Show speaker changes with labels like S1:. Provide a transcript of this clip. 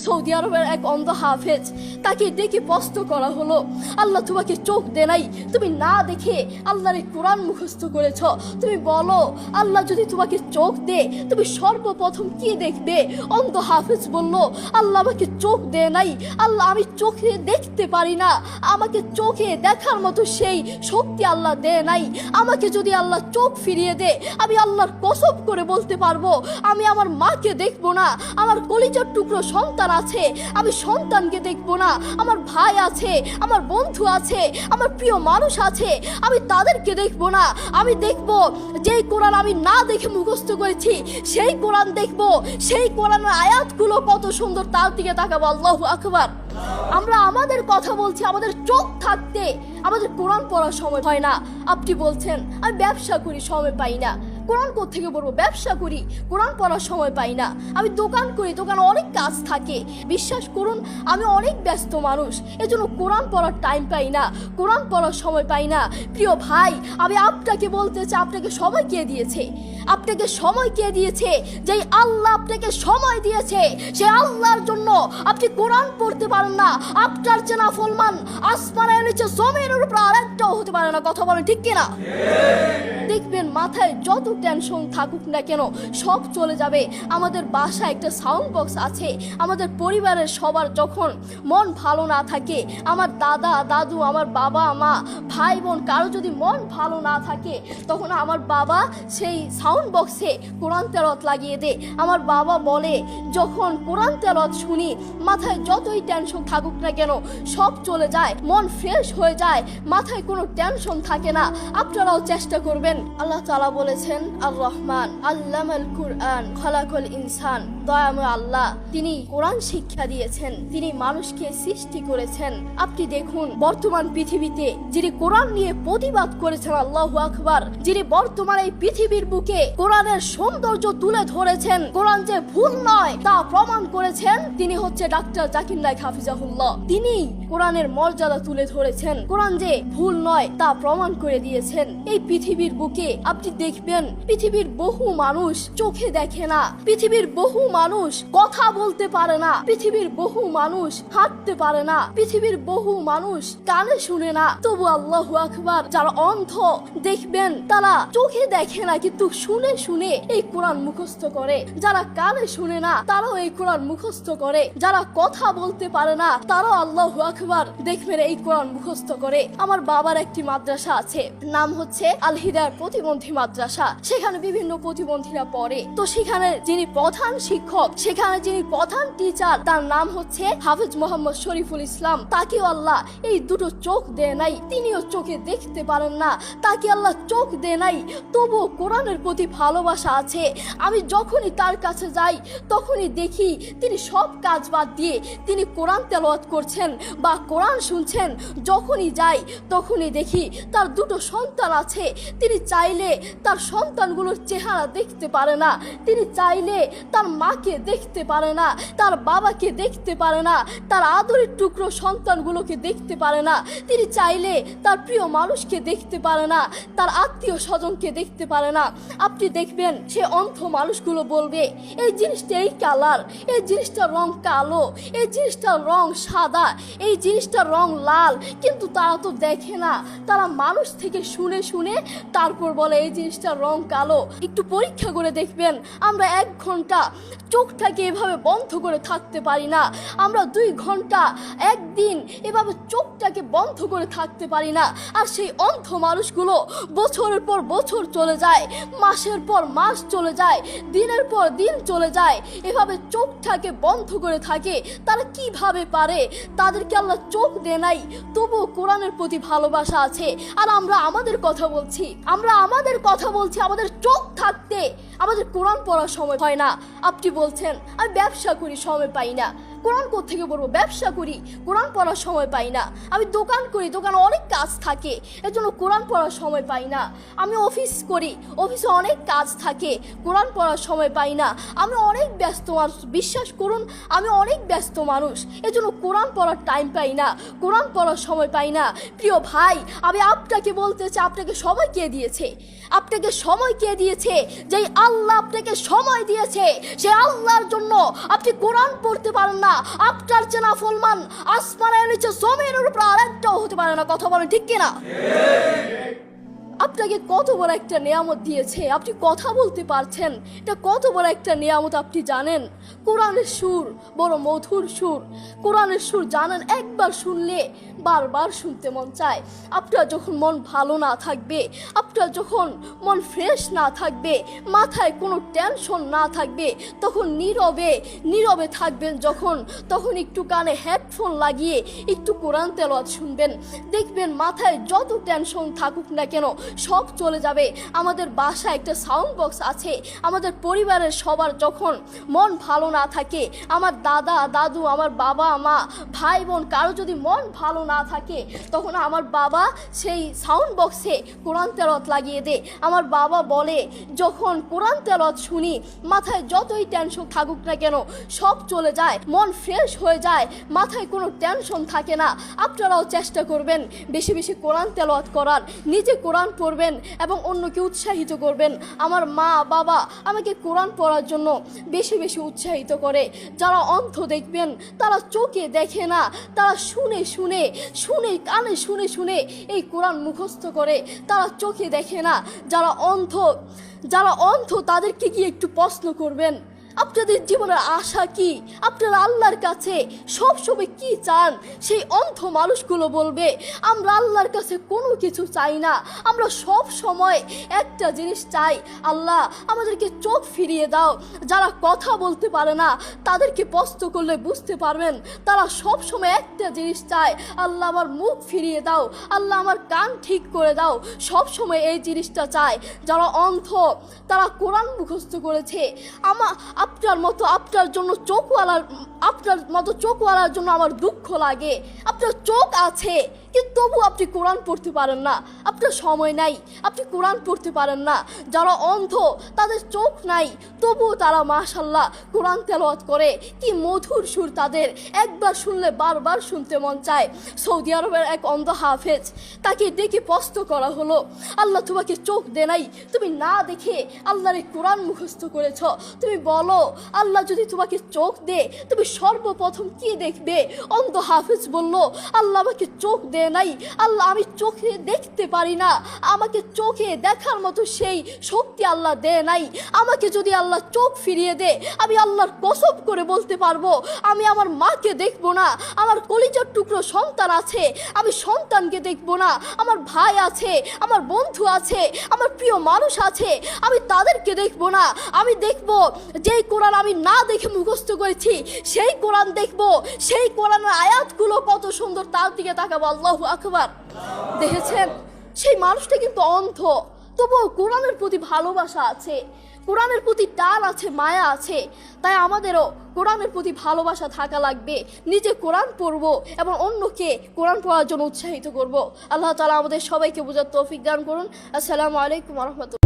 S1: Saudi আরবের এক অন্ধ হাফেজ, তাকে ডেকে প্রশ্ন করা হলো, আল্লাহ তোমাকে চোখ দে নাই, তুমি না দেখে আল্লাহর এই কোরআন মুখস্থ করেছ, তুমি বলো আল্লাহ যদি তোমাকে চোখ দে তুমি সর্বপ্রথম কি দেখবে? অন্ধ হাফেজ বলল, আল্লাহ আমাকে চোখ দে নাই, আল্লাহ আমি চোখে দেখতে পারি না, আমাকে চোখে দেখার মতো সেই শক্তি আল্লাহ দে নাই। আমাকে যদি আল্লাহ চোখ ফিরিয়ে দে, আমি আল্লাহর কসম করে বলতে পারবো আমি আমার মাকে দেখবো না, আমার কলিজার টুকরো সন্তান আছে আমি সন্তানকে দেখবো না, আমার ভাই আছে, আমার বন্ধু আছে, আমার প্রিয় মানুষ আছে আমি তাদেরকে দেখবো না। আমি দেখবো যেই কোরআন আমি না দেখে মুখস্থ করেছি সেই কোরআন দেখবো, সেই কোরআনের আয়াতগুলো কত সুন্দর তার দিকে তাকাবো। আল্লাহু আকবার। আমরা আমাদের কথা বলছি, আমাদের চোখ থাকতে আমাদের কোরআন পড়ার সময় হয় না। আপনি বলছেন আমি ব্যবসা করি সময় পাই না, কোরআন কোত্থেকে পড়বো? ব্যবসা করি, কোরআন পড়ার সময় পাই না। আমি দোকান করি, দোকানে অনেক কাজ থাকে, বিশ্বাস করুন আমি অনেক ব্যস্ত মানুষ, এজন্য কোরআন পড়ার টাইম পাই না, কোরআন পড়ার সময় পাই না। প্রিয় ভাই, আমি আপনাকে বলতে চাই, আপনাকে সময় কে দিয়েছে? আপনাকে সময় কে দিয়েছে? যেই আল্লাহ আপনাকে সময় দিয়েছে সেই আল্লাহর জন্য আপনি কোরআন পড়তে পারেন না। আপনার চেনা ফলমান আসমানের নিচে জমিনের উপর আরেকটাও হতে পারে না। কথা বলেন ঠিক কিনা? দেখবেন মাথায় যত টেনশন থাকুক না কেন সব চলে যাবে। আমাদের বাসায় একটা সাউন্ড বক্স আছে, আমাদের পরিবারের সবার যখন মন ভালো না থাকে, আমার দাদা দাদু, আমার বাবা মা, ভাই বোন কারো যদি মন ভালো না থাকে, তখন আমার বাবা সেই সাউন্ড বক্সে কোরআন তেলাওয়াত লাগিয়ে দেয়। আমার বাবা বলে যখন কোরআন তেলাওয়াত শুনি মাথায় যতই টেনশন থাকুক না কেন সব চলে যায়, মন ফ্রেশ হয়ে যায়, মাথায় কোনো টেনশন থাকে না। আপনারাও চেষ্টা করবেন। আল্লাহ তাআলা বলেছেন আর রহমান আল্লামাল কুরআন খালাকাল ইনসান, দয়াময় আল্লাহ তিনি কোরআন শিক্ষা দিয়েছেন, তিনি মানুষকে সৃষ্টি করেছেন। আপনি দেখুন বর্তমান পৃথিবীতে যিনি কোরআন নিয়ে প্রতিবাদ করেছেন, আল্লাহু আকবার, যিনি বর্তমান এই পৃথিবীর বুকে কোরআনের সৌন্দর্য তুলে ধরেছেন, কোরআন যে ভুল নয় তা প্রমাণ করেছেন, তিনি হচ্ছে ডাক্তার জাকির নায়েক হাফিজাহুল্লাহ। তিনি কোরআনের মর্যাদা তুলে ধরেছেন, কোরআন যে ভুল নয় তা প্রমাণ করে দিয়েছেন। এই পৃথিবীর বুকে আপনি দেখবেন পৃথিবীর বহু মানুষ চোখে দেখে না, পৃথিবীর বহু মানুষ কথা বলতে পারে না, পৃথিবীর বহু মানুষ হাঁটতে পারে না, পৃথিবীর বহু মানুষ কানে শুনে না, তবু আল্লাহু আকবার যারা অন্ধ দেখবেন তারা চোখে দেখে না কিন্তু শুনে শুনে এই কোরআন মুখস্থ করে, যারা কানে শুনে না তারাও এই কোরআন মুখস্থ করে, যারা কথা বলতে পারে না তারাও আল্লাহু আকবার দেখবেন এই কোরআন মুখস্থ করে। আমার বাবার একটি মাদ্রাসা আছে, নাম হচ্ছে আল হিদায়াত প্রতিবন্ধী মাদ্রাসা, সেখানে বিভিন্ন প্রতিবন্ধীরা পড়ে। তো সেখানে যিনি প্রধান শিক্ষক, সেখানে যিনি প্রধান টিচার, তার নাম হচ্ছে হাফেজ মোহাম্মদ শরীফুল ইসলাম। তাকে আল্লাহ এই দুটো চোখ দেয় নাই, তিনিও চোখে দেখতে পারেন না, তাকে আল্লাহ চোখ দেয় নাই, তবুও কোরআনের প্রতি ভালোবাসা আছে। আমি যখনই তার কাছে যাই তখনই দেখি তিনি সব কাজ বাদ দিয়ে তিনি কোরআন তেলাওয়াত করছেন বা কোরআন শুনছেন। যখনই যাই তখনই দেখি তার দুটো সন্তান আছে, তিনি চাইলে তার সন্তানগুলোর চেহারা দেখতে পারে না, তিনি চাইলে তার মাকে দেখতে পারে না, তার বাবাকে দেখতে পারে না, তার আদরের টুকরো সন্তানগুলোকে দেখতে পারে না, তিনি চাইলে তার প্রিয় মানুষকে দেখতে পারে না, তার আত্মীয় স্বজনকে দেখতে পারে না। আপনি দেখবেন সে অন্ধ মানুষগুলো বলবে এই জিনিসটা এই কালার, এই জিনিসটার রং কালো, এই জিনিসটার রং সাদা, এই জিনিসটার রং লাল, কিন্তু তারা তো দেখে না, তারা মানুষ থেকে শুনে শুনে তারপর বলে এই জিনিসটার রং কালো। একটু পরীক্ষা করে দেখবেন আমরা 1 ঘন্টা চোখটাকে এভাবে বন্ধ করে থাকতে পারি না, আমরা 2 ঘন্টা একদিন এভাবে চোখটাকে বন্ধ করে থাকতে পারি না। আর সেই অন্ধ মানুষগুলো বছরের পর বছর চলে যায়, মাসের পর মাস চলে যায়, দিনের পর দিন চলে যায়, এভাবে চোখটাকে বন্ধ করে থাকে। তারা কিভাবে পারে? তাদেরকে আল্লাহ চোখ দেয় নাই, তবুও কোরআনের প্রতি ভালোবাসা আছে। আর আমরা আমাদের কথা বলছি, আমাদের চোখ থাকতে আমাদের কোরআন পড়ার সময় হয় না। আপনি বলছেন আমি ব্যবসা করি সময় পাই না, কোরআন কোত্থেকে পড়বো? ব্যবসা করি, কোরআন পড়ার সময় পাই না। আমি দোকান করি, দোকানে অনেক কাজ থাকে, এজন্য কোরআন পড়ার সময় পাই না। আমি অফিস করি, অফিসে অনেক কাজ থাকে, কোরআন পড়ার সময় পাই না। আমি অনেক ব্যস্ত মানুষ, বিশ্বাস করুন আমি অনেক ব্যস্ত মানুষ, এজন্য কোরআন পড়ার টাইম পাই না, কোরআন পড়ার সময় পাই না। প্রিয় ভাই, আমি আপনাকে বলতে চাই আপনাকে সময় কে দিয়েছে? আপনাকে সময় কে দিয়েছে? যেই আল্লাহ আপনাকে সময় দিয়েছে, সেই আল্লাহর জন্য আপনি কোরআন পড়তে পারেন না। আপনার চেনা ফলমান আসমানের নিচে জমিনের উপর আরেকটাও হতে পারে না। কথা বলেন ঠিক কিনা? আপনাকে কত বড় একটা নিয়ামত দিয়েছে, আপনি কথা বলতে পারছেন, এটা কত বড় একটা নিয়ামত আপনি জানেন? কোরআনের সুর বড় মধুর সুর। কোরআনের সুর জানেন, একবার শুনলে বারবার শুনতে মন চায়। আপনার যখন মন ভালো না থাকবে, আপনার যখন মন ফ্রেশ না থাকবে, মাথায় কোনো টেনশন না থাকবে, তখন নীরবে নীরবে থাকবেন যখন, তখন একটু কানে হেডফোন লাগিয়ে একটু কোরআন তেলাওয়াত শুনবেন। দেখবেন মাথায় যত টেনশন থাকুক না কেন সব চলে যাবে। আমাদের বাসায় একটা সাউন্ড বক্স আছে। আমাদের পরিবারের সবার যখন মন ভালো না থাকে, আমার দাদা দাদু, আমার বাবা মা, ভাই বোন, কারো যদি মন ভালো না থাকে, তখন আমার বাবা সেই সাউন্ড বক্সে কোরআন তেলাওয়াত লাগিয়ে দেয়। আমার বাবা বলে, যখন কোরআন তেলাওয়াত শুনি মাথায় যতই টেনশন থাকুক না কেন সব চলে যায়, মন ফ্রেশ হয়ে যায়, মাথায় কোনো টেনশন থাকে না। আপনারাও চেষ্টা করবেন বেশি বেশি কোরআন তেলাওয়াত করার, নিজে কোরআন পড়বেন এবং অন্যকে উৎসাহিত করবেন। আমার মা বাবা আমাকে কোরআন পড়ার জন্য বেশি বেশি উৎসাহিত করে। যারা অন্ধ দেখবেন, তারা চোখে দেখে না, তারা শুনে শুনে শুনে কানে শুনে শুনে এই কোরআন মুখস্থ করে, তারা চোখে দেখে না। যারা অন্ধ তাদেরকে গিয়ে একটু প্রশ্ন করবেন, আপনাদের জীবনের আশা কি? আপনারা আল্লাহর কাছে সবসময় কি চান? সেই অন্ধ মানুষগুলো বলবে, আমরা আল্লাহর কাছে কোনো কিছু চাই না, আমরা সব সময় একটা জিনিস চাই, আল্লাহ আমাদেরকে চোখ ফিরিয়ে দাও। যারা কথা বলতে পারে না তাদেরকে প্রশ্ন করলে বুঝতে পারবেন, তারা সব সময় একটা জিনিস চায়, আল্লাহ আমার মুখ ফিরিয়ে দাও, আল্লাহ আমার কান ঠিক করে দাও। সব সময় এই জিনিসটা চায়। যারা অন্ধ তারা কোরআন মুখস্থ করেছে। আপনার মতো চোখওয়ালার জন্য আমার দুঃখ লাগে। আপনার চোখ আছে কিন্তু তবু আপনি কোরআন পড়তে পারেন না, আপনার সময় নাই, আপনি কোরআন পড়তে পারেন না। যারা অন্ধ তাদের চোখ নাই, তবুও তারা মাশাআল্লাহ কোরআন তেলাওয়াত করে। কি মধুর সুর তাদের, একবার শুনলে বারবার শুনতে মন চায়। সৌদি আরবের এক অন্ধ হাফেজ, তাকে ডেকে প্রশ্ন করা হলো, আল্লাহ তোমাকে চোখ দে নাই, তুমি না দেখে আল্লাহর এই কোরআন মুখস্থ করেছ, তুমি বলো আল্লাহ যদি তোমাকে চোখ দে তুমি সর্বপ্রথম কি দেখবে? অন্ধ হাফেজ বলল, আল্লাহ আমাকে চোখ দে নাই, আল্লাহ আমি চোখে দেখতে পারি না, আমাকে চোখে দেখার মতো সেই শক্তি আল্লাহ দে নাই। আমাকে যদি আল্লাহ চোখ ফিরিয়ে দে, আমি আল্লাহর কসম করে বলতে পারবো আমি আমার মাকে দেখবো না। আমার কলিজার টুকরো সন্তান আছে, আমি সন্তানকে দেখবো না। আমার ভাই আছে, আমার বন্ধু আছে, আমার প্রিয় মানুষ আছে, আমি তাদেরকে দেখবো না। আমি দেখবো যেই কোরআন আমি না দেখে মুখস্থ করেছি সেই কোরআন দেখবো, সেই কোরআনের আয়াতগুলো কত সুন্দর, তার দিকে তাকাবো। আল্লাহু আকবার। দেখেছেন, সেই মানুষটা কিন্তু অন্ধ, তবুও কোরআনের প্রতি ভালোবাসা আছে, কোরআনের প্রতি টান আছে, মায়া আছে। তাই আমাদেরও কোরআনের প্রতি ভালোবাসা থাকা লাগবে। নিজে কোরআন পড়বো এবং অন্যকে কোরআন পড়ার জন্য উৎসাহিত করব। আল্লাহ তাআলা আমাদের সবাইকে বোঝার তৌফিক দান করুন। আসসালামু আলাইকুম ওয়া রাহমাতুল্লাহ।